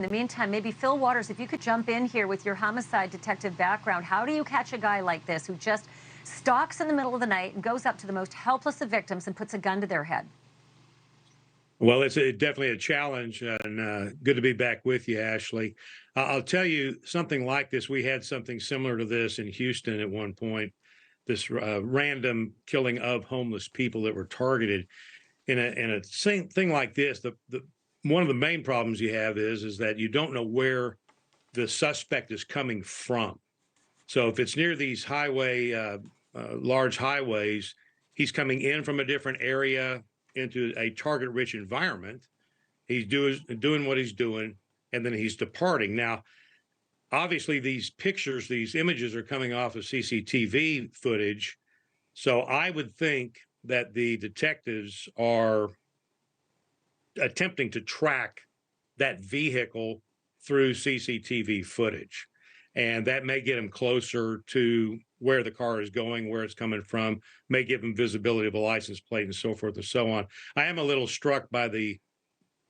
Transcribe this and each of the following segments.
In the meantime, maybe Fil Waters, if you could jump in here with your homicide detective background, how do you catch a guy like this who just stalks in the middle of the night and goes up to the most helpless of victims and puts a gun to their head? Well, it's definitely a challenge, and good to be back with you, Ashleigh. I'll tell you something like this. We had something similar to this in Houston at one point, this random killing of homeless people that were targeted. In a thing like this, the one of the main problems you have is that you don't know where the suspect is coming from. So if it's near these large highways, he's coming in from a different area into a target-rich environment. He's doing what he's doing, and then he's departing. Now, obviously, these pictures, these images are coming off of CCTV footage. So I would think that the detectives are attempting to track that vehicle through CCTV footage. And that may get him closer to where the car is going, where it's coming from, may give him visibility of a license plate and so forth and so on. I am a little struck by the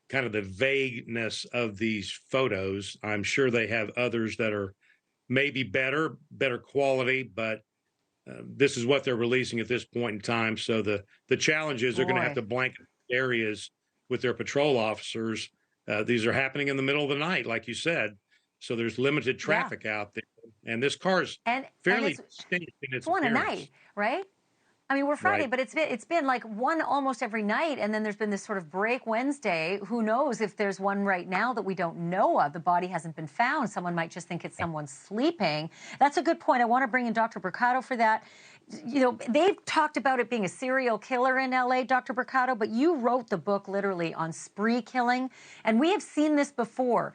kind of the vagueness of these photos. I'm sure they have others that are maybe better quality, but this is what they're releasing at this point in time. So the challenge is they're going to have to blanket areas with their patrol officers. These are happening in the middle of the night, like you said. So there's limited traffic out there. And this car's fairly distinct in its one appearance. A night, right? I mean, we're Friday, but it's been like one almost every night, and then there's been this sort of break Wednesday. Who knows if there's one right now that we don't know of? The body hasn't been found. Someone might just think it's someone sleeping. That's a good point. I want to bring in Dr. Brucato for that. You know, they've talked about it being a serial killer in LA, Dr. Brucato, but you wrote the book literally on spree killing, and we have seen this before.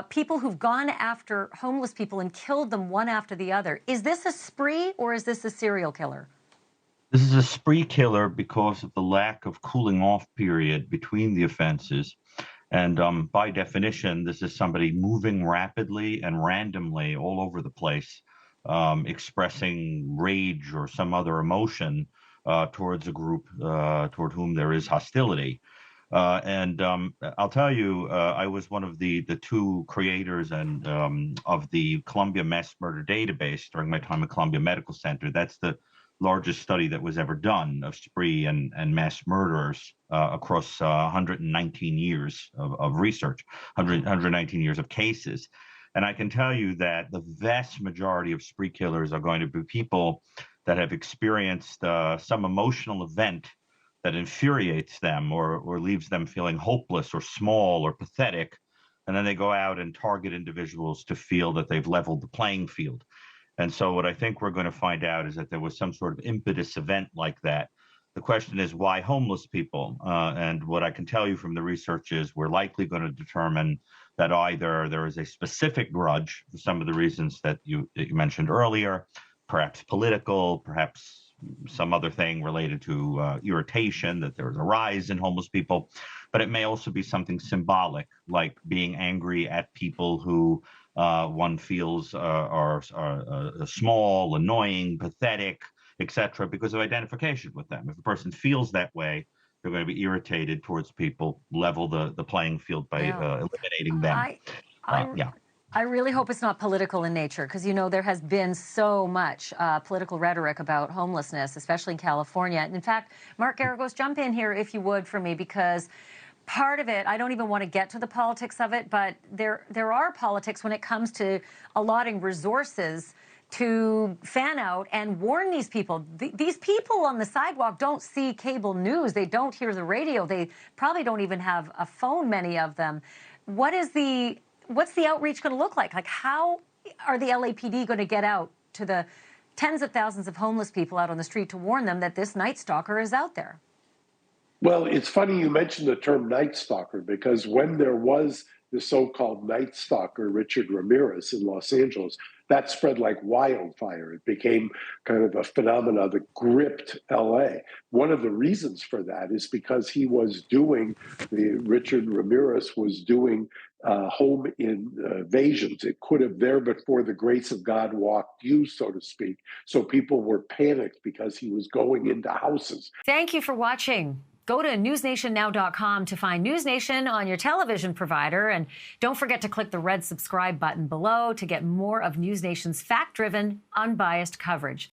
People who've gone after homeless people and killed them one after the other. Is this a spree or is this a serial killer? This is a spree killer because of the lack of cooling off period between the offenses. And by definition, this is somebody moving rapidly and randomly all over the place, expressing rage or some other emotion towards a group toward whom there is hostility. I'll tell you, I was one of the two creators and of the Columbia Mass Murder Database during my time at Columbia Medical Center. That's the largest study that was ever done of spree and mass murderers across 119 years of research, 119 years of cases. And I can tell you that the vast majority of spree killers are going to be people that have experienced some emotional event that infuriates them or leaves them feeling hopeless or small or pathetic. And then they go out and target individuals to feel that they've leveled the playing field. And so what I think we're going to find out is that there was some sort of impetus event like that. The question is, why homeless people? And what I can tell you from the research is we're likely going to determine that either there is a specific grudge for some of the reasons that you mentioned earlier, perhaps political, perhaps some other thing related to irritation, that there's a rise in homeless people. But it may also be something symbolic, like being angry at people who one feels are small, annoying, pathetic, etc., because of identification with them. If a person feels that way, they're going to be irritated towards people, level the playing field by eliminating them. I really hope it's not political in nature, because, you know, there has been so much political rhetoric about homelessness, especially in California. And in fact, Mark Geragos, jump in here if you would for me, because part of it, I don't even want to get to the politics of it, but there are politics when it comes to allotting resources to fan out and warn these people. These people on the sidewalk don't see cable news. They don't hear the radio. They probably don't even have a phone, many of them. What's the outreach going to look like? Like, how are the LAPD going to get out to the tens of thousands of homeless people out on the street to warn them that this Night Stalker is out there? Well, it's funny you mentioned the term Night Stalker, because when there was the so-called Night Stalker, Richard Ramirez, in Los Angeles, that spread like wildfire. It became kind of a phenomenon that gripped LA. One of the reasons for that is because Richard Ramirez was doing home invasions. It could have there, but for the grace of God walked you, so to speak. So people were panicked because he was going into houses. Thank you for watching. Go to newsnationnow.com to find NewsNation on your television provider. And don't forget to click the red subscribe button below to get more of NewsNation's fact-driven, unbiased coverage.